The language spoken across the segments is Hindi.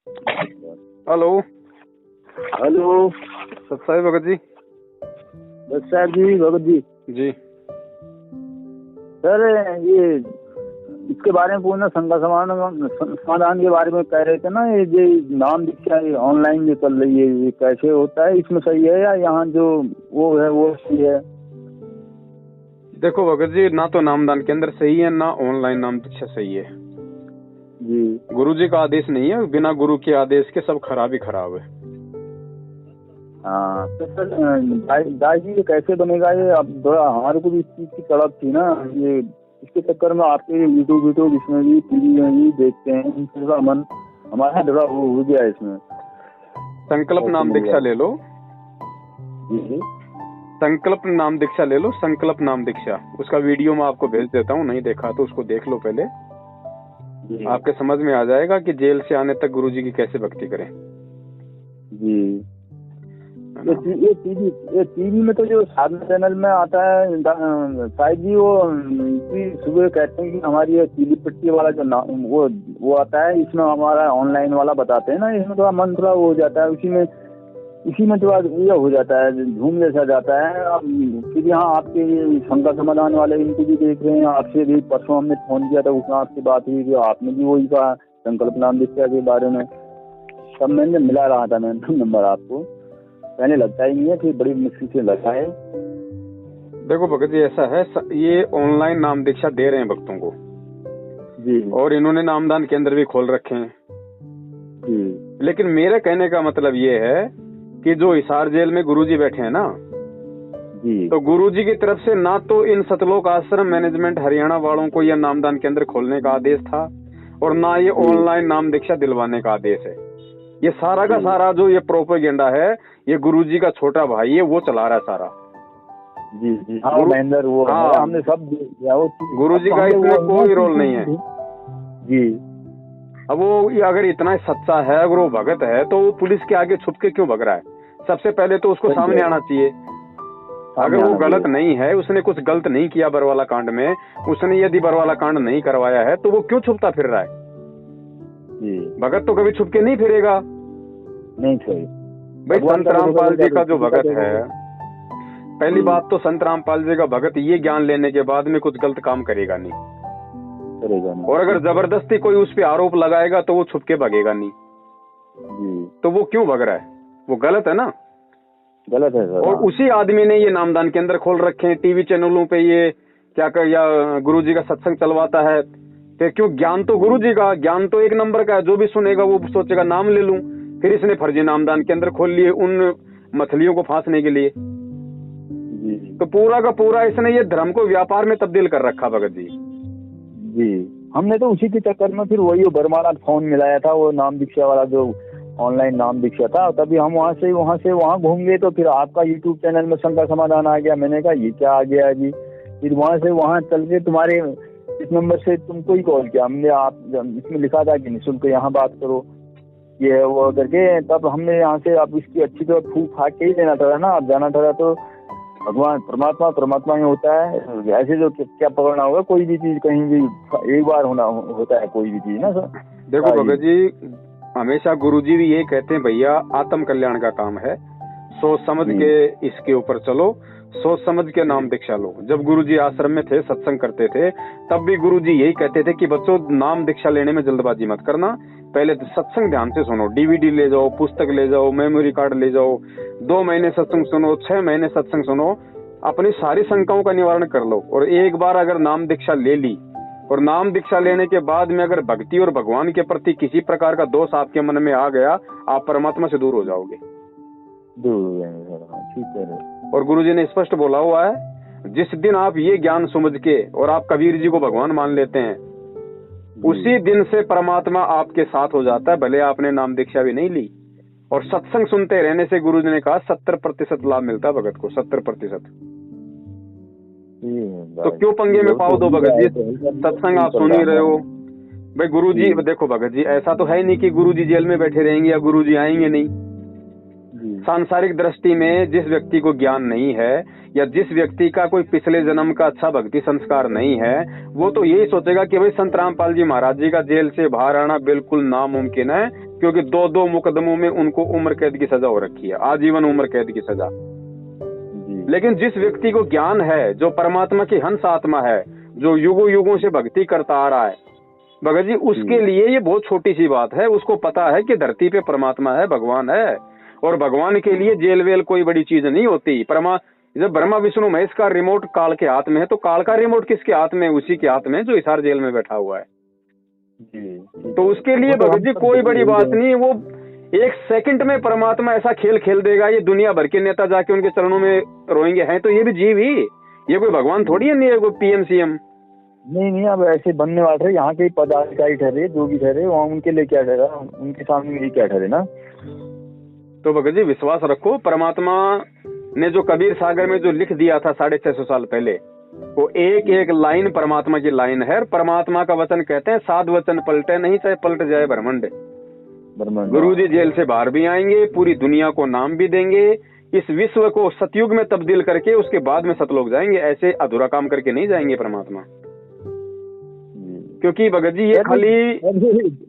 Hello. Hello. सत्साई Bhagat ji. Sir जी, भगत जी। जी सर, ये इसके बारे में पूछना, समाधान के बारे में कह रहे थे ना, ये नाम दीक्षा ऑनलाइन जो चल रही है, ये कैसे होता है? इसमें सही है या यहाँ जो वो है वो सही है? देखो भगत जी, ना तो नामदान केंद्र सही है, ना ऑनलाइन नाम दीक्षा सही है जी। गुरु जी का आदेश नहीं है, बिना गुरु के आदेश के सब खराब ही खराब है। हाँ तो सर, दाई जी ये कैसे बनेगा? ये अब थोड़ा हमारे को भी इस चीज की तड़प थी ना, ये इसके चक्कर में आपके यूट्यूब इसमें भी, टीवी में भी देखते हैं, इनसे थोड़ा मन हमारा थोड़ा हो गया है इसमें। संकल्प नाम दीक्षा ले लो। जी। संकल्प नाम दीक्षा ले लो, संकल्प नाम दीक्षा। उसका वीडियो मैं आपको भेज देता हूँ, नहीं देखा तो उसको देख लो पहले। आपके समझ में आ जाएगा कि जेल से आने तक गुरु जी की कैसे भक्ति करें। जी। ये टीवी में तो जो साधना चैनल में आता है शायद जी, वो सुबह कहते हैं कि हमारी ये पीली पट्टी वाला जो नाम वो आता है, इसमें हमारा ऑनलाइन वाला बताते हैं ना, इसमें थोड़ा मन थोड़ा हो जाता है, इसी में थोड़ा ये हो जाता है, झूम जैसा जाता है। अब फिर यहाँ आपके शंका समाधान वाले इनको भी देख रहे हैं, आपसे भी परसों हमने फोन किया था, उसमें आपसे बात हुई थी, आपने भी वही कहा संकल्प नाम दीक्षा के बारे में। तब मैंने मिला रहा था मैं नंबर आपको, पहले लगता ही नहीं है, फिर बड़ी मुश्किल से लगता है। देखो भगत जी, ऐसा है, ये ऑनलाइन नाम दीक्षा दे रहे हैं भक्तों को जी, और इन्होंने नामदान केंद्र भी खोल रखे हैं जी, लेकिन मेरे कहने का मतलब ये है कि जो हिसार जेल में गुरुजी बैठे हैं ना जी, तो गुरुजी की तरफ से ना तो इन सतलोक आश्रम मैनेजमेंट हरियाणा वालों को यह नामदान केंद्र खोलने का आदेश था और ना ये ऑनलाइन नाम दीक्षा दिलवाने का आदेश है। ये सारा का सारा जो ये प्रोपेगेंडा है, ये गुरुजी का छोटा भाई है, वो चला रहा है सारा। जी, जी। हाँ, महेंद्र वो हाँ, हमने सब गुरुजी का इसमें कोई रोल नहीं है जी। अब वो अगर इतना सच्चा है, अगर वो भगत है, तो वो पुलिस के आगे छुप के क्यों भग रहा है? सबसे पहले तो उसको सामने आना चाहिए। अगर वो गलत नहीं है, उसने कुछ गलत नहीं किया बरवाला कांड में, उसने यदि बरवाला कांड नहीं करवाया है, तो वो क्यों छुपता फिर रहा है? भगत तो कभी छुप के नहीं फिरेगा। नहीं सही भाई, संत रामपाल जी का जो भगत है, पहली बात तो संत रामपाल जी का भगत ये ज्ञान लेने के बाद में कुछ गलत काम करेगा नहीं, और अगर जबरदस्ती कोई उस पे आरोप लगाएगा तो वो छुप के भगेगा नहीं जी। तो वो क्यों भग रहा है? वो गलत है ना, गलत है सर। और उसी आदमी ने ये नामदान केंद्र खोल रखे हैं, टीवी चैनलों पे ये क्या कर या गुरुजी का सत्संग चलवाता है। तो क्यों? ज्ञान तो गुरुजी का, ज्ञान तो एक नंबर का है, जो भी सुनेगा वो सोचेगा नाम ले लूं। फिर इसने फर्जी नामदान केंद्र खोल लिए उन मछलियों को फांसने के लिए। तो पूरा का पूरा इसने ये धर्म को व्यापार में तब्दील कर रखा भगत जी। जी, हमने तो उसी के चक्कर में फिर वही बरमाला फोन मिलाया था, वो नाम दीक्षा वाला जो ऑनलाइन नाम दीक्षा था, तभी हम वहाँ घूम गए, तो फिर आपका यूट्यूब चैनल में शंका समाधान आ गया। मैंने कहा ये क्या आ गया जी? फिर वहाँ से वहाँ चल के तुम्हारे इस नंबर से तुमको ही कॉल किया हमने। आप इसमें लिखा था कि निःशुल्क यहाँ बात करो, ये है वो करके, तब हमने यहाँ से आप इसकी अच्छी तरह फूक फाक के ही देना था ना, आप जाना था। तो भगवान परमात्मा ही होता है, ऐसे जो क्या पकड़ना होगा कोई भी चीज, कहीं भी एक बार होता है कोई भी चीज ना सर। देखो भगत जी, हमेशा गुरुजी भी ये कहते हैं, भैया आत्म कल्याण का काम है, सोच समझ के इसके ऊपर चलो, सोच समझ के नाम दीक्षा लो। जब गुरुजी आश्रम में थे, सत्संग करते थे, तब भी गुरुजी यही कहते थे कि बच्चों नाम दीक्षा लेने में जल्दबाजी मत करना, पहले तो सत्संग ध्यान से सुनो, डीवीडी ले जाओ, पुस्तक ले जाओ, मेमोरी कार्ड ले जाओ, 2 महीने सत्संग सुनो, 6 महीने सत्संग सुनो, अपनी सारी शंकाओं का निवारण कर लो। और एक बार अगर नाम दीक्षा ले ली और नाम दीक्षा लेने के बाद में अगर भक्ति और भगवान के प्रति किसी प्रकार का दोष आपके मन में आ गया, आप परमात्मा से दूर हो जाओगे। ठीक है। और गुरुजी ने स्पष्ट बोला हुआ है, जिस दिन आप ये ज्ञान समझ के और आप कबीर जी को भगवान मान लेते हैं, उसी दिन से परमात्मा आपके साथ हो जाता है, भले आपने नाम दीक्षा भी नहीं ली। और सत्संग सुनते रहने से गुरुजी ने कहा 70% लाभ मिलता है भगत को, 70%। तो क्यों पंगे में पाओ दो भगत जी? सत्संग आप सुन ही रहे हो भाई। गुरुजी देखो भगत जी, ऐसा तो है नहीं कि गुरुजी जेल में बैठे रहेंगे या गुरुजी आएंगे नहीं। सांसारिक दृष्टि में जिस व्यक्ति को ज्ञान नहीं है या जिस व्यक्ति का कोई पिछले जन्म का अच्छा भक्ति संस्कार नहीं है, वो तो यही सोचेगा कि भाई संत रामपाल जी महाराज जी का जेल से बाहर आना बिल्कुल नामुमकिन है, क्योंकि 2-2 मुकदमों में उनको उम्र कैद की सजा हो रखी है, आजीवन उम्र कैद की सजा। लेकिन जिस व्यक्ति को ज्ञान है, जो परमात्मा की हंस आत्मा है, जो युगों युगों से भक्ति करता आ रहा है भगत जी, उसके लिए ये बहुत छोटी सी बात है। उसको पता है कि धरती पे परमात्मा है, भगवान है, और भगवान के लिए जेल वेल कोई बड़ी चीज नहीं होती। जब ब्रह्मा विष्णु महेश का रिमोट काल के हाथ में है, तो काल का रिमोट किसके हाथ में? उसी के हाथ में जो हिसार जेल में बैठा हुआ है। तो उसके लिए भगत जी कोई बड़ी बात नहीं। वो 1 सेकंड में परमात्मा ऐसा खेल खेल देगा, ये दुनिया भर के नेता जाके उनके चरणों में रोएंगे। हैं तो ये भी जीव ही, ये कोई भगवान थोड़ी है, नहीं है कोई PM CM। नहीं, अब ऐसे बनने वाले यहाँ के पदाधिकारी ठहरे, जो भी ठहरे, वहाँ उनके लिए क्या ठहरा, उनके सामने ये क्या ठहरे ना। तो भगत जी विश्वास रखो, परमात्मा ने जो कबीर सागर में जो लिख दिया था 650 साल पहले, वो एक एक लाइन परमात्मा की लाइन है। परमात्मा का वचन कहते हैं, 7 वचन पलटे नहीं, चाहे पलट जाए ब्रह्मांड। गुरुजी जेल से बाहर भी आएंगे, पूरी दुनिया को नाम भी देंगे, इस विश्व को सतयुग में तब्दील करके उसके बाद में सतलोक जाएंगे। ऐसे अधूरा काम करके नहीं जाएंगे परमात्मा। क्योंकि भगत जी ये खाली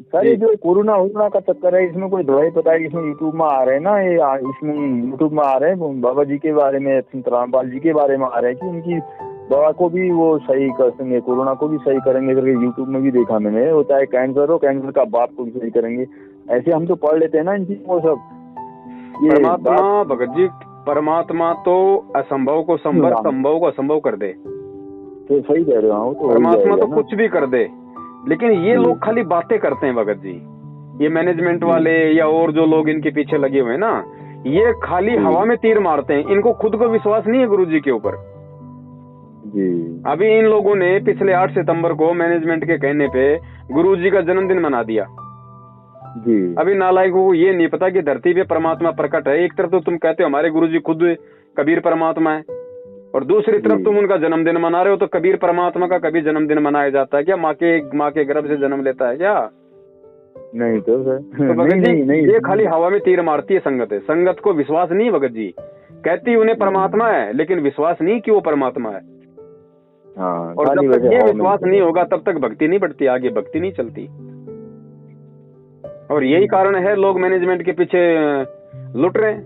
सर ये जो कोरोना का चक्कर है, इसमें कोई दवाई पता है, इसमें यूट्यूब में आ रहे हैं ना, ये इसमें यूट्यूब में आ रहे हैं बाबा जी के बारे में, रामपाल जी के बारे में आ रहे हैं कि उनकी दवा को भी वो सही कर देंगे, कोरोना को भी सही करेंगे करके यूट्यूब में भी देखा मैंने। वो चाहे कैंसर हो, कैंसर का बाप को भी सही करेंगे। ऐसे हम तो पढ़ लेते हैं ना इन चीजों को सब। परमात्मा भगत जी, परमात्मा तो असंभव को संभव, संभव को असंभव कर दे। तो सही कह रहे हो, तो परमात्मा तो कुछ भी कर दे। लेकिन ये लोग खाली बातें करते हैं भगत जी, ये मैनेजमेंट वाले या और जो लोग इनके पीछे लगे हुए हैं ना, ये खाली हवा में तीर मारते हैं। इनको खुद को विश्वास नहीं है गुरु जी के ऊपर। अभी इन लोगों ने पिछले 8 सितंबर को मैनेजमेंट के कहने पे गुरु जी का जन्मदिन मना दिया। अभी नालायक को ये नहीं पता कि धरती पे परमात्मा प्रकट है। एक तरफ तो तुम कहते हो हमारे गुरु जी खुद कबीर परमात्मा है, और दूसरी तरफ तुम उनका जन्मदिन मना रहे हो। तो कबीर परमात्मा का कभी जन्मदिन मनाया जाता है क्या? माँ के गर्भ से जन्म लेता है क्या? नहीं तो सर। तो भगत जी नहीं, ये खाली हवा में तीर मारती है संगत है। संगत को विश्वास नहीं भगत जी, कहती उन्हें परमात्मा है, लेकिन विश्वास नहीं कि वो परमात्मा है। और जब तक ये विश्वास नहीं होगा तब तक भक्ति नहीं बढ़ती, आगे भक्ति नहीं चलती। और यही कारण है लोग मैनेजमेंट के पीछे लुट रहे हैं,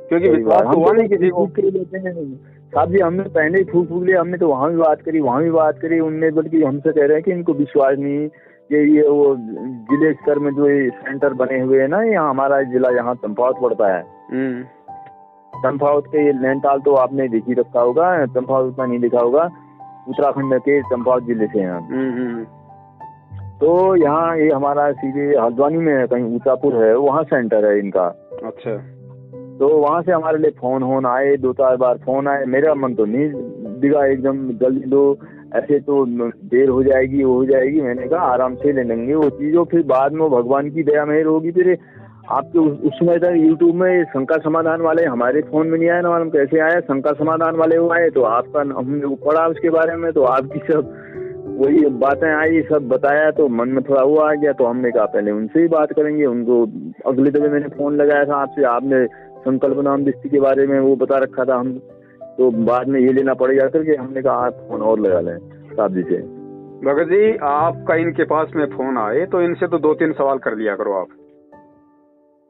क्योंकि विश्वास हुआ नहीं किसी को। साहब जी हमने पहले ही फूक लिया, हमने तो वहाँ भी बात करी, वहाँ भी बात करी। उनने बल्कि हमसे कह रहे हैं कि इनको विश्वास नहीं, ये वो जिले स्तर में जो ये सेंटर बने हुए है ना, यहाँ हमारा जिला यहाँ चंपावत पड़ता है। चंपावत के ये नैनीताल तो आपने देख ही रखा होगा, चंपावत उतना नहीं देखा होगा, उत्तराखंड के चंपावत जिले से हैं। तो यहाँ ये हमारा सीधे हल्द्वानी में कहीं ऊंचापुर है, वहाँ सेंटर है इनका। अच्छा। तो वहाँ से हमारे लिए फोन आए, 2-4 बार फोन आए। मेरा मन तो नहीं दिखा, एकदम जल्दी दो, ऐसे तो देर हो जाएगी, वो हो जाएगी। मैंने कहा आराम से ले लेंगे वो चीजों, फिर बाद में भगवान की दया मेहर होगी। फिर आपके उस समय तक यूट्यूब में शंका समाधान वाले हमारे फोन में नहीं आए ना, मालूम कैसे आया। शंका समाधान वाले वो आए तो आपका हमने पढ़ा उसके बारे में, तो आपकी सब वही बातें आई, सब बताया, तो मन में थोड़ा वो आ गया। तो हमने कहा पहले उनसे ही बात करेंगे। उनको अगले दफे मैंने फोन लगाया था आपसे, आपने संकल्प नाम दृष्टि के बारे में वो बता रखा था, हम तो बाद में ये लेना पड़ेगा करके हमने कहा आप फोन और लगा लें साहब जी से। भगत जी आपका इनके पास में फोन आए तो इनसे तो 2-3 सवाल कर लिया करो आप।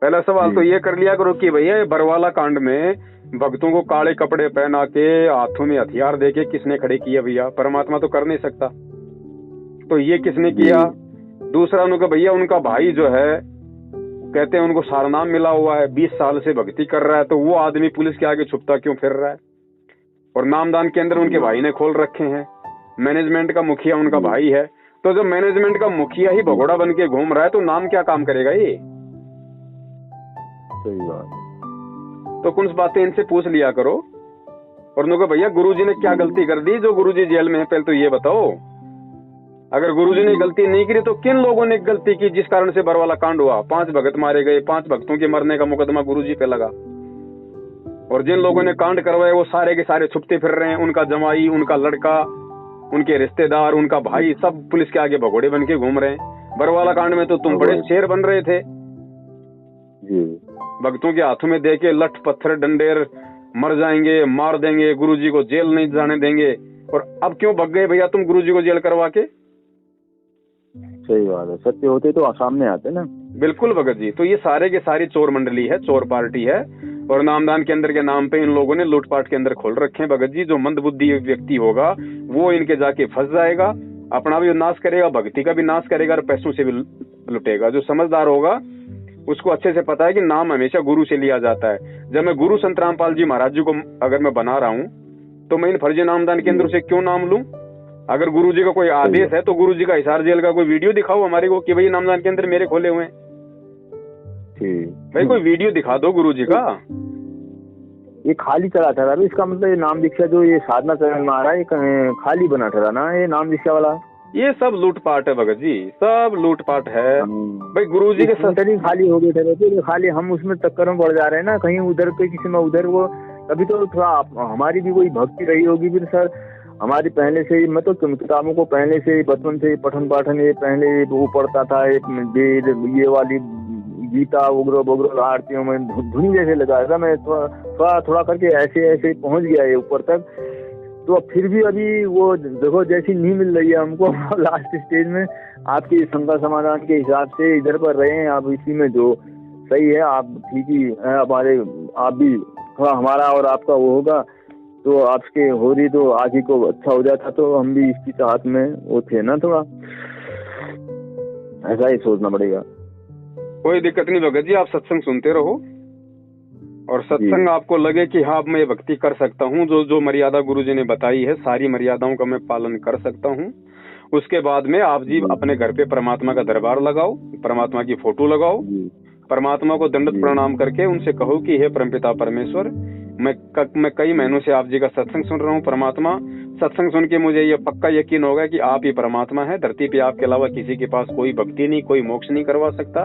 पहला सवाल तो ये कर लिया करो कि भैया बरवाला कांड में भक्तों को काले कपड़े पहना के हाथों में हथियार देके किसने खड़े किया भैया? परमात्मा तो कर नहीं सकता, तो ये किसने किया? दूसरा उनका भैया उनका भाई जो है कहते हैं उनको सारनाम मिला हुआ है, 20 साल से भक्ति कर रहा है, तो वो आदमी पुलिस के आगे छुपता क्यों फिर रहा है? और नामदान के अंदर उनके भाई ने खोल रखे हैं, मैनेजमेंट का मुखिया उनका भाई है। तो जब मैनेजमेंट का मुखिया ही भगोड़ा बन के घूम रहा है तो नाम क्या काम करेगा ये? सही बात। तो कुछ बातें इनसे पूछ लिया करो। और उनको भैया गुरुजी ने क्या गलती कर दी जो गुरुजी जेल में है, पहले तो ये बताओ। अगर गुरुजी ने गलती नहीं की तो किन लोगों ने गलती की जिस कारण से बरवाला कांड हुआ? 5 भगत मारे गए, 5 भक्तों के मरने का मुकदमा गुरुजी पे लगा। और जिन लोगों ने कांड करवाए वो सारे के सारे छुपते फिर रहे हैं। उनका जमाई, उनका लड़का, उनके रिश्तेदार, उनका भाई, सब पुलिस के आगे भगोड़े बन के घूम रहे हैं। बरवाला कांड में तो तुम बड़े शेर बन रहे थे, भक्तों के हाथों में देके लठ पत्थर डंडेर, मर जाएंगे, मार देंगे, गुरुजी को जेल नहीं जाने देंगे। और अब क्यों भग गए भैया तुम गुरुजी को जेल करवा के? सही बात है, सत्य होते तो सामने आते ना। बिल्कुल भगत जी। तो ये सारे के सारी चोर मंडली है, चोर पार्टी है, और नामदान के अंदर के नाम पे इन लोगों ने लूटपाट के अंदर खोल रखे हैं भगत जी। जो मंदबुद्धि व्यक्ति होगा वो इनके जाके फंस जाएगा, अपना भी नाश करेगा, भक्ति का भी नाश करेगा और पैसों से भी लुटेगा। जो समझदार होगा उसको अच्छे से पता है कि नाम हमेशा गुरु से लिया जाता है। जब मैं गुरु संत रामपाल जी महाराज जी को अगर मैं बना रहा हूँ तो मैं इन फर्जी नामदान के अंदर से क्यों नाम लूं? अगर गुरु जी का कोई आदेश है तो गुरु जी का हिसार जेल का कोई वीडियो दिखाओ हमारे को कि भाई नामदान के अंदर मेरे खोले हुए हैं। भाई कोई वीडियो दिखा दो गुरु जी का। ये खाली चला ठहरा, इसका मतलब ये नाम दीक्षा जो ये साधना चैनल में आ रहा है ये खाली बना ठहरा ना, ये नाम दीक्षा वाला। ये सब लूटपाट है भगत जी, सब लूटपाट है भाई। गुरु जी के ही खाली हो गए थे, खाली हम उसमें चक्कर में बढ़ जा रहे हैं ना, कहीं उधर के किसी में उधर वो। तभी तो थोड़ा हमारी भी कोई भक्ति रही होगी फिर सर। हमारी पहले से ही मैं तो किताबों को पहले से ही बचपन से पठन पाठन ये पहले वो पढ़ता था, ये वाली गीता वगैरह आरतियों में धुनी जैसे लगाया था मैं, थोड़ा करके ऐसे ऐसे पहुंच गया ये ऊपर तक। तो फिर भी अभी वो देखो जैसी नहीं मिल रही है हमको लास्ट स्टेज में। आपकी शंका समाधान के हिसाब से इधर पर रहे हैं आप, इसी में जो सही है आप ठीक ही है हमारे। आप भी थोड़ा हमारा और आपका वो होगा तो आपके हो रही तो आगे को अच्छा हो जाता, तो हम भी इसकी चाहत में वो थे ना, थोड़ा ऐसा ही सोचना पड़ेगा। कोई दिक्कत नहीं भगत जी, आप सत्संग सुनते रहो और सत्संग आपको लगे कि हाँ मैं भक्ति कर सकता हूँ, जो मर्यादा गुरु जी ने बताई है सारी मर्यादाओं का मैं पालन कर सकता हूँ। उसके बाद में आप जी अपने घर पे परमात्मा का दरबार लगाओ, परमात्मा की फोटो लगाओ, परमात्मा को दंडवत प्रणाम करके उनसे कहो कि हे परमपिता परमेश्वर, मैं कई महीनों से आप जी का सत्संग सुन रहा हूँ। परमात्मा, सत्संग सुन के मुझे ये पक्का यकीन होगा कि आप ही परमात्मा है। धरती पे आपके अलावा किसी के पास कोई भक्ति नहीं, कोई मोक्ष नहीं करवा सकता।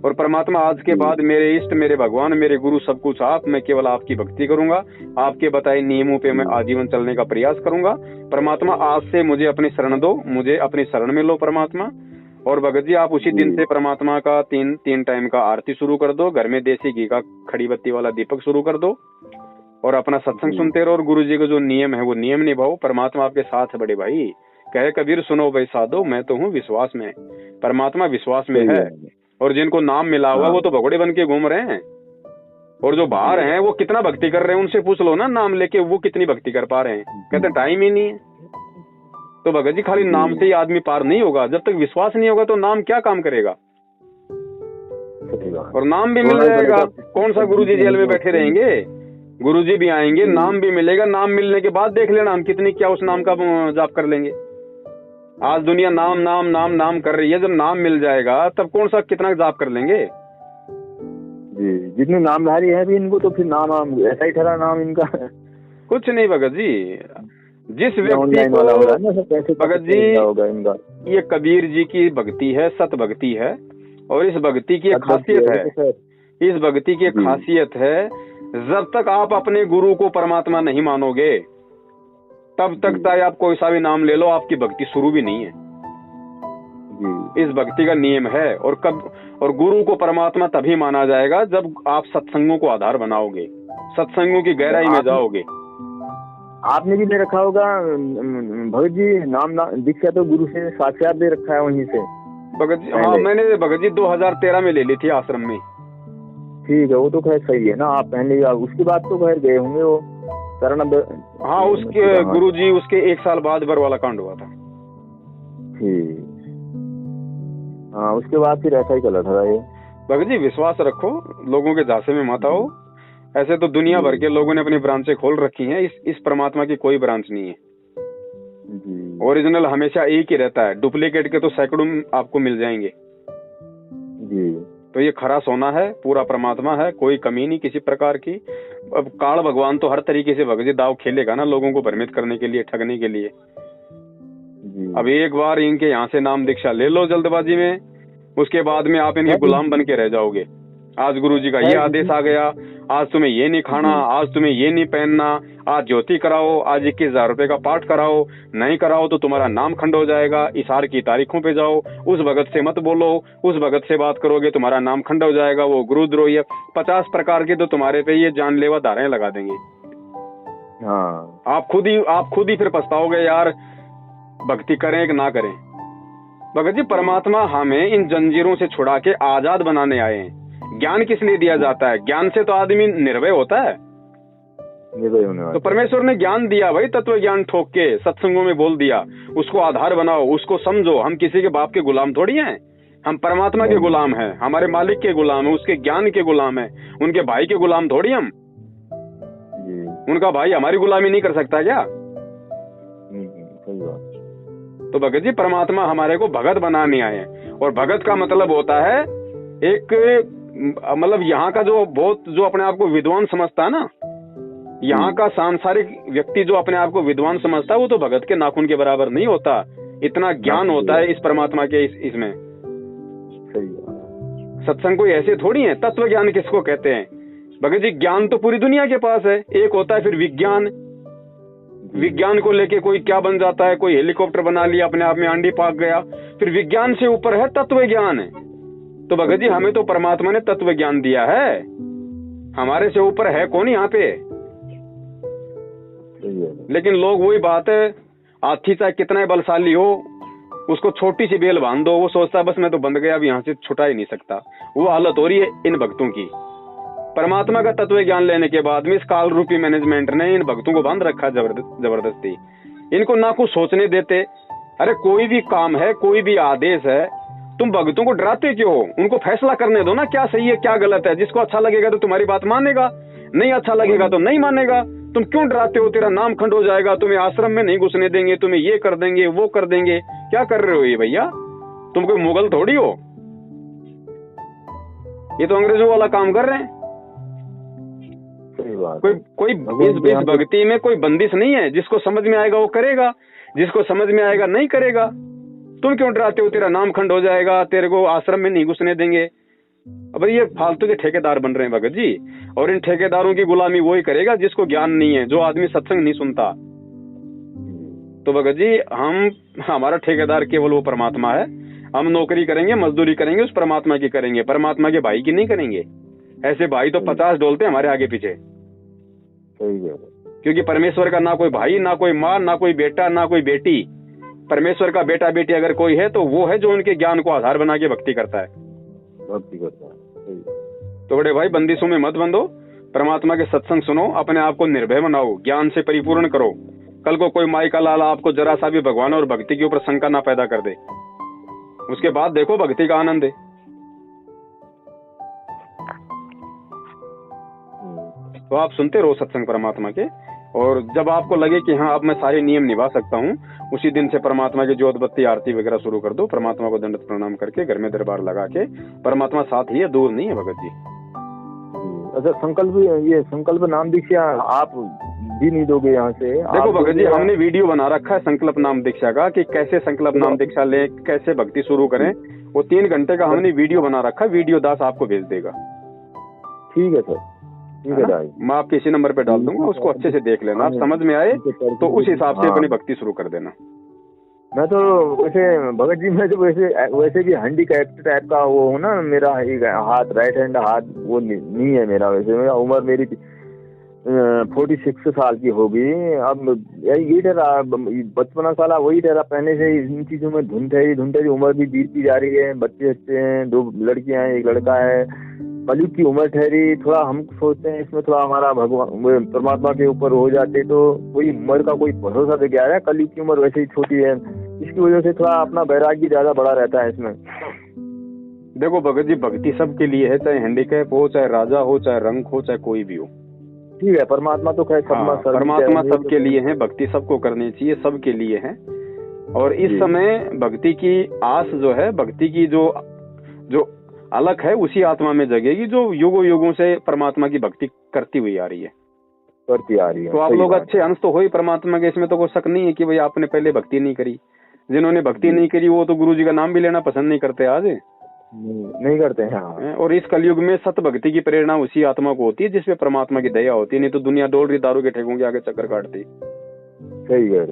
और परमात्मा आज के बाद मेरे इष्ट, मेरे भगवान, मेरे गुरु सब कुछ आप, मैं केवल आपकी भक्ति करूंगा, आपके बताए नियमों पे मैं आजीवन चलने का प्रयास करूंगा। परमात्मा आज से मुझे अपनी शरण दो, मुझे अपनी शरण में लो परमात्मा। और भगत जी आप उसी दिन से परमात्मा का तीन टाइम का आरती शुरू कर दो, घर में देसी घी का खड़ी बत्ती वाला दीपक शुरू कर दो और अपना सत्संग सुनते रहो। और गुरु जी का जो नियम है वो नियम निभाओ। परमात्मा आपके साथ है बड़े भाई। कहे कबीर सुनो भाई साधो, मैं तो हूँ विश्वास में। परमात्मा विश्वास में है। और जिनको नाम मिला हुआ वो तो भगोड़े बन के घूम रहे हैं, और जो बाहर हैं वो कितना भक्ति कर रहे हैं उनसे पूछ लो ना, नाम लेके वो कितनी भक्ति कर पा रहे हैं। कहते टाइम ही नहीं है। तो भगत जी खाली नाम से ही आदमी पार नहीं होगा, जब तक विश्वास नहीं होगा तो नाम क्या काम करेगा। और नाम भी मिल जाएगा, कौन सा गुरु जी जेल में बैठे रहेंगे, गुरु जी भी आएंगे, नाम भी मिलेगा। नाम मिलने के बाद देख लेना हम कितनी क्या उस नाम का जाप कर लेंगे। आज दुनिया नाम नाम नाम नाम कर रही है, जब नाम मिल जाएगा तब कौन सा कितना जाप कर लेंगे। जी जितने नामधारी है भी इनको तो फिर नाम ऐसा ही ठहरा नाम इनका। कुछ नहीं भगत जी, जिस व्यक्ति को भगत जी ये कबीर जी की भक्ति है, सत भक्ति है। और इस भक्ति की एक खासियत है, इस भक्ति की एक खासियत है, जब तक आप अपने गुरु को परमात्मा नहीं मानोगे तब तक चाहे आप कोई सा भी नाम ले लो, आपकी भक्ति शुरू भी नहीं है। इस भक्ति का नियम है। और गुरु को परमात्मा तभी माना जाएगा जब आप सत्संगों को आधार बनाओगे, सत्संगों की गहराई में जाओगे। आपने भी ले रखा होगा भगत जी नाम दीक्षा तो गुरु से साक्षात दे रखा है वहीं से भगत जी। हाँ मैंने भगत जी 2013 में ले ली थी आश्रम में। ठीक है, वो तो खैर सही है ना, आप पहले उसके बाद तो खैर गए होंगे वो शरण। हाँ उसके गुरु जी उसके 1 साल बाद बरवाला कांड हुआ था। ठीक, हाँ उसके बाद फिर ऐसा ही चला था ये। भगत जी विश्वास रखो, लोगों के झांसे में मत आओ। ऐसे तो दुनिया भर के लोगों ने अपनी ब्रांचें खोल रखी हैं, इस परमात्मा की कोई ब्रांच नहीं है। ओरिजिनल हमेशा एक ही रहता है, डुप्लीकेट के तो सैकड़ों आपको मिल जाएंगे जी। तो ये खरा सोना है, पूरा परमात्मा है, कोई कमी नहीं किसी प्रकार की। अब काल भगवान तो हर तरीके से भगत जी दाव खेलेगा ना, लोगों को भ्रमित करने के लिए, ठगने के लिए। अब एक बार इनके यहाँ से नाम दीक्षा ले लो जल्दबाजी में, उसके बाद में आप इनके गुलाम बन के रह जाओगे। आज गुरु जी का ये आदेश आ गया, आज तुम्हें ये नहीं खाना, आज तुम्हें ये नहीं पहनना, आज ज्योति कराओ, आज 21,000 रुपए का पाठ कराओ, नहीं कराओ तो तुम्हारा नाम खंड हो जाएगा, इशार की तारीखों पे जाओ, उस भगत से मत बोलो, उस भगत से बात करोगे तुम्हारा नाम खंड हो जाएगा, वो गुरुद्रोही है। 50 प्रकार के तो तुम्हारे पे ये जानलेवा धाराएं लगा देंगे। हाँ आप खुद ही फिर पछताओगे यार, भक्ति करें कि ना करें। भगत जी परमात्मा हमें इन जंजीरों से छुड़ा के आजाद बनाने आए हैं। ज्ञान किस लिए दिया जाता है? ज्ञान से तो आदमी निर्भय होता है। तो परमेश्वर ने ज्ञान दिया भाई, तत्व ज्ञान ठोक के सत्संगों में बोल दिया, उसको आधार बनाओ, उसको समझो। हम किसी के बाप के गुलाम थोड़ी हैं, हम परमात्मा के गुलाम हैं, हमारे मालिक के गुलाम है, उसके ज्ञान के गुलाम है, उनके भाई के गुलाम थोड़ी हम। उनका भाई हमारी गुलामी नहीं कर सकता क्या? सही बात। तो भगत जी परमात्मा हमारे को भगत बनाने आए हैं। और भगत का मतलब होता है एक, मतलब यहाँ का जो अपने आप को विद्वान समझता है ना, यहाँ का सांसारिक व्यक्ति जो अपने आप को विद्वान समझता है, वो तो भगत के नाखून के बराबर नहीं होता। इतना ज्ञान होता है इस परमात्मा के इसमें। सत्संग कोई ऐसे थोड़ी है। तत्व ज्ञान किसको कहते हैं भगत जी? ज्ञान तो पूरी दुनिया के पास है। एक होता है फिर विज्ञान, विज्ञान को लेके कोई क्या बन जाता है, कोई हेलीकॉप्टर बना लिया, अपने आप में आंधी पाक गया। फिर विज्ञान से ऊपर है तत्व ज्ञान। तो भगत जी हमें तो परमात्मा ने तत्व ज्ञान दिया है, हमारे से ऊपर है कौन यहाँ पे? लेकिन लोग वही बात है, हाथी चाहे कितना बलशाली हो, उसको छोटी सी बेल बांध दो, वो सोचता है बस मैं तो बंध गया, अब यहाँ से छुटा ही नहीं सकता। वो हालत हो रही है इन भक्तों की। परमात्मा का तत्व ज्ञान लेने के बाद में इस काल रूपी मैनेजमेंट ने इन भक्तों को बांध रखा जबरदस्ती। इनको ना कुछ सोचने देते। अरे कोई भी काम है, कोई भी आदेश है, तुम भक्तों को डराते क्यों हो? उनको फैसला करने दो ना, क्या सही है क्या गलत है। जिसको अच्छा लगेगा तो तुम्हारी बात मानेगा, नहीं अच्छा लगेगा तो नहीं मानेगा। तुम क्यों डराते हो? तेरा नाम खंड हो जाएगा, तुम्हें आश्रम में नहीं घुसने देंगे, तुम्हें ये कर देंगे वो कर देंगे। क्या कर रहे हो ये भैया? तुम कोई मुगल थोड़ी हो, ये तो अंग्रेजों वाला काम कर रहे हैं। कोई इस भक्ति में कोई बंदिश नहीं है। जिसको समझ में आएगा वो करेगा, जिसको समझ में आएगा नहीं करेगा। तुम क्यों डराते हो? तेरा नाम खंड हो जाएगा, तेरे को आश्रम में नहीं घुसने देंगे। अब ये फालतू के ठेकेदार बन रहे हैं भगत जी। और इन ठेकेदारों की गुलामी वही करेगा जिसको ज्ञान नहीं है, जो आदमी सत्संग नहीं सुनता। तो भगत जी हमारा ठेकेदार केवल वो परमात्मा है। हम नौकरी करेंगे, मजदूरी करेंगे, उस परमात्मा की करेंगे, परमात्मा के भाई की नहीं करेंगे। ऐसे भाई तो 50 डोलते हमारे आगे पीछे। क्योंकि परमेश्वर का ना कोई भाई, ना कोई माँ, ना कोई बेटा, ना कोई बेटी। परमेश्वर का बेटा बेटी अगर कोई है तो वो है जो उनके ज्ञान को आधार बना के भक्ति करता है। तो बड़े भाई बंदिशों में मत बंधो, परमात्मा के सत्संग सुनो, अपने आप को निर्भय बनाओ, ज्ञान से परिपूर्ण करो। कल को कोई माई का लाला आपको जरा सा भी भगवान और भक्ति के ऊपर शंका ना पैदा कर दे, उसके बाद देखो भक्ति का आनंद है। तो आप सुनते रहो सत्संग परमात्मा के, और जब आपको लगे कि हाँ अब मैं सारे नियम निभा सकता हूँ, उसी दिन से परमात्मा की ज्योत बत्ती आरती वगैरह शुरू कर दो। परमात्मा को दंडवत प्रणाम करके घर में दरबार लगा के, परमात्मा साथ ही है, दूर नहीं है भगत जी। अच्छा संकल्प नाम दीक्षा आप भी नहीं दोगे यहाँ से? देखो भगत जी हमने वीडियो बना रखा है संकल्प नाम दीक्षा का, कि कैसे संकल्प नाम दीक्षा लें, कैसे भक्ति शुरू करें। वो 3 घंटे का हमने वीडियो बना रखा है, वीडियो दास आपको भेज देगा। ठीक है सर, ठीक है भाई, मैं आपके इसी नंबर पे डाल दूंगा, उसको अच्छे से देख लेना। आप समझ में आए तो उस हिसाब से अपनी भक्ति शुरू कर देना। मैं तो वैसे भगत जी मैं तो वैसे भी हैंडीकैप्ड टाइप का वो हूँ ना, मेरा एक हाथ राइट हैंड हाथ वो नहीं है मेरा। वैसे मेरा उम्र मेरी 46 साल की होगी। अब यही ठहरा 55 साल वही ठहरा, पहले से इन चीजों में धुन ठहरी उम्र भी बीतती जा रही है। बच्चे हैं, 2 लड़कियां हैं, 1 लड़का है। कलयुग की उम्र ठहरी, थोड़ा हम सोचते हैं इसमें थोड़ा हमारा भगवान परमात्मा के ऊपर हो जाते तो कोई उम्र का कोई भरोसा तो क्या है। कलयुग की उम्र वैसे ही छोटी है, इसकी वजह से थोड़ा अपना वैराग्य ज्यादा बड़ा रहता है इसमें। देखो भगत जी भक्ति सबके लिए है, चाहे हैंडीकैप हो, चाहे राजा हो, चाहे रंग हो, चाहे कोई भी हो। ठीक है, परमात्मा तो खैर परमात्मा सबके लिए है, भक्ति सबको करनी चाहिए, सबके लिए है। और इस समय भक्ति की आस जो है, भक्ति की जो अलग है, उसी आत्मा में जगेगी जो युगों युगों से परमात्मा की भक्ति करती हुई आ रही है। तो आप लोग अच्छे अंश तो हो ही परमात्मा के, इसमें तो कोई शक नहीं है कि भाई आपने पहले भक्ति नहीं करी। जिन्होंने भक्ति नहीं करी वो तो गुरु जी का नाम भी लेना पसंद नहीं करते, आज नहीं करते हैं। और इस कलयुग में सत भक्ति की प्रेरणा उसी आत्मा को होती है जिसपे परमात्मा की दया होती है, नहीं तो दुनिया दौड़ रही दारू के ठेकों के आगे चक्कर काटती। सही है।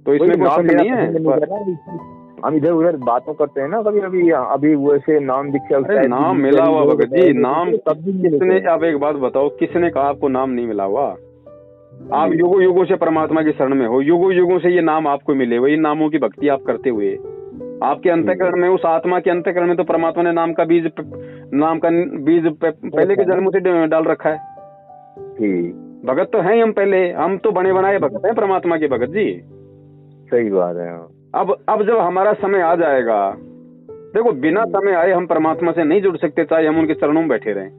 तो इसमें कोई शक नहीं है। हम इधर उधर बातों करते हैं ना कभी अभी वैसे नाम दीक्षा नाम मिला हुआ भगत जी, नाम किसने? आप एक बात बताओ, किसने कहा आपको नाम नहीं मिला हुआ? आप युगों से परमात्मा की शरण में हो, युगों से ये नाम आपको मिले हुए, इन नामों की भक्ति आप करते हुए। आपके अंतःकरण में, उस आत्मा के अंतःकरण में तो परमात्मा ने नाम का बीज पहले के जन्मों से डाल रखा है। भगत तो हैं हम, पहले हम तो बने बनाए भगत हैं, परमात्मा के भगत जी। सही बात है। अब जब हमारा समय आ जाएगा, देखो बिना समय आए हम परमात्मा से नहीं जुड़ सकते, चाहे हम उनके चरणों में बैठे रहें।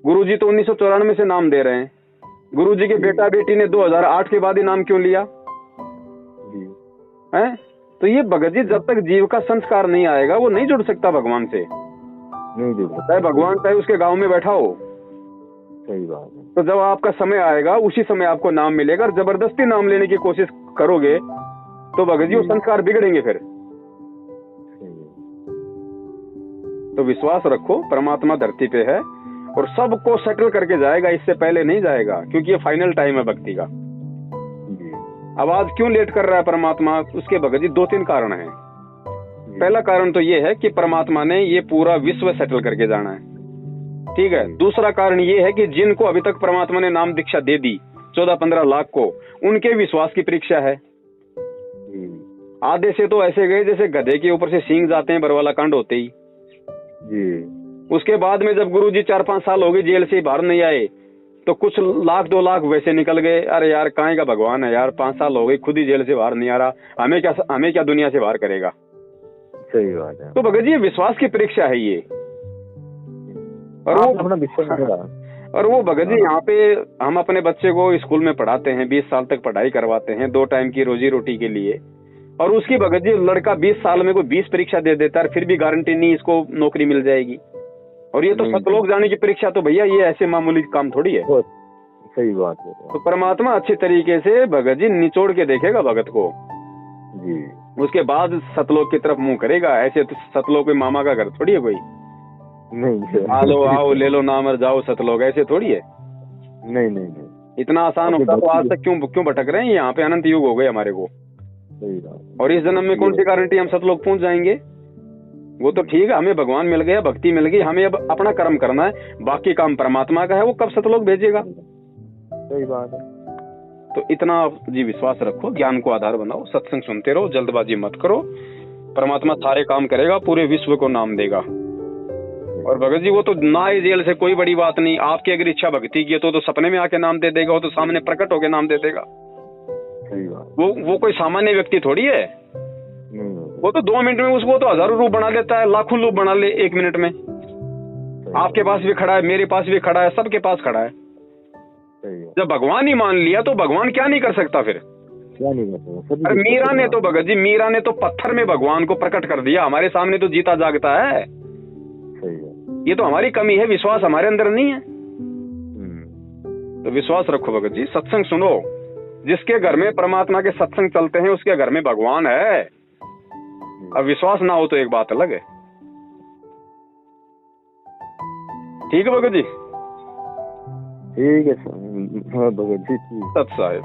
गुरुजी तो 1994 से नाम दे रहे हैं। गुरुजी के बेटा बेटी ने 2008 के बाद ही नाम क्यों लिया है? तो ये भगत जी, जब तक जीव का संस्कार नहीं आएगा वो नहीं जुड़ सकता भगवान से, नहीं जुड़ सकता। चाहे भगवान चाहे उसके गांव में बैठा हो। सही बात है। तो जब आपका समय आएगा उसी समय आपको नाम मिलेगा, और जबरदस्ती नाम लेने की कोशिश करोगे तो भगत जी वो संस्कार बिगड़ेंगे फिर। तो विश्वास रखो, परमात्मा धरती पे है और सबको सेटल करके जाएगा, इससे पहले नहीं जाएगा, क्योंकि ये फाइनल टाइम है भक्ति का। अब आज क्यों लेट कर रहा है परमात्मा? उसके भगत जी 2-3 कारण हैं। पहला कारण तो ये है कि परमात्मा ने ये पूरा विश्व सेटल करके जाना है, ठीक है। दूसरा कारण ये है कि जिनको अभी तक परमात्मा ने नाम दीक्षा दे दी 14-15 लाख को, उनके विश्वास की परीक्षा है। आधे से तो ऐसे गए जैसे गधे के ऊपर से सींग जाते हैं बरवाला कांड होते ही। उसके बाद में जब गुरुजी 4-5 साल हो गए जेल से बाहर नहीं आए, तो कुछ लाख 2 लाख वैसे निकल गए। अरे यार काहे का भगवान है यार, 5 साल हो गए खुद ही जेल से बाहर नहीं आ रहा, हमें क्या दुनिया से बाहर करेगा। सही बात है। तो भगत जी विश्वास की परीक्षा है ये। और वो अपना विश्वास, और वो भगत जी यहाँ पे हम अपने बच्चे को स्कूल में पढ़ाते हैं, 20 साल तक पढ़ाई करवाते हैं 2 टाइम की रोजी रोटी के लिए, और उसकी भगत जी लड़का 20 साल में कोई 20 परीक्षा दे देता है, फिर भी गारंटी नहीं इसको नौकरी मिल जाएगी। और ये तो सतलोक जाने की परीक्षा, तो भैया ये ऐसे मामूली काम थोड़ी है। सही बात है। तो परमात्मा अच्छी तरीके से भगत जी निचोड़ के देखेगा भगत को जी, उसके बाद सतलोक की तरफ मुंह करेगा। ऐसे तो सतलोक में मामा का घर थोड़ी है कोई, नहीं आलो आओ ले लो नाम और जाओ सतलोक, ऐसे थोड़ी है। नहीं इतना आसान होता तो आज तक क्यों भटक रहे हैं? यहाँ पे अनंत युग हो गए हमारे को। और इस जन्म में कौन सी गारंटी हम सतलोक पहुंच जाएंगे? वो तो ठीक है, हमें भगवान मिल गया, भक्ति मिल गई, हमें अब अपना कर्म करना है, बाकी काम परमात्मा का है, वो कब सतलोक भेजेगा। सही बात है। तो इतना जी विश्वास रखो, ज्ञान को आधार बनाओ, सत्संग सुनते रहो, जल्दबाजी मत करो, परमात्मा सारे काम करेगा, पूरे विश्व को नाम देगा। और भगत जी वो तो ना आए जेल से कोई बड़ी बात नहीं, आपकी अगर इच्छा भक्ति की है तो सपने में आके नाम दे देगा, वो तो सामने प्रकट होके नाम दे देगा। सही बात। वो कोई सामान्य व्यक्ति थोड़ी है। वो तो 2 मिनट में उसको तो हजारों रूप बना लेता है, लाखों रूप बना ले 1 मिनट में। आपके पास भी खड़ा है, मेरे पास भी खड़ा है, सबके पास खड़ा है। जब भगवान ही मान लिया तो भगवान क्या नहीं कर सकता फिर? क्या नहीं कर सकता? अरे मीरा ने तो भगत जी, मीरा ने तो पत्थर में भगवान को प्रकट कर दिया, हमारे सामने तो जीता जागता है। सही है। ये तो हमारी कमी है, विश्वास हमारे अंदर नहीं है। तो विश्वास रखो भगत जी, सत्संग सुनो। जिसके घर में परमात्मा के सत्संग चलते हैं उसके घर में भगवान है। अब विश्वास ना हो तो एक बात अलग है। ठीक है भगत जी? ठीक है हाँ भगत जी, सत साहिब।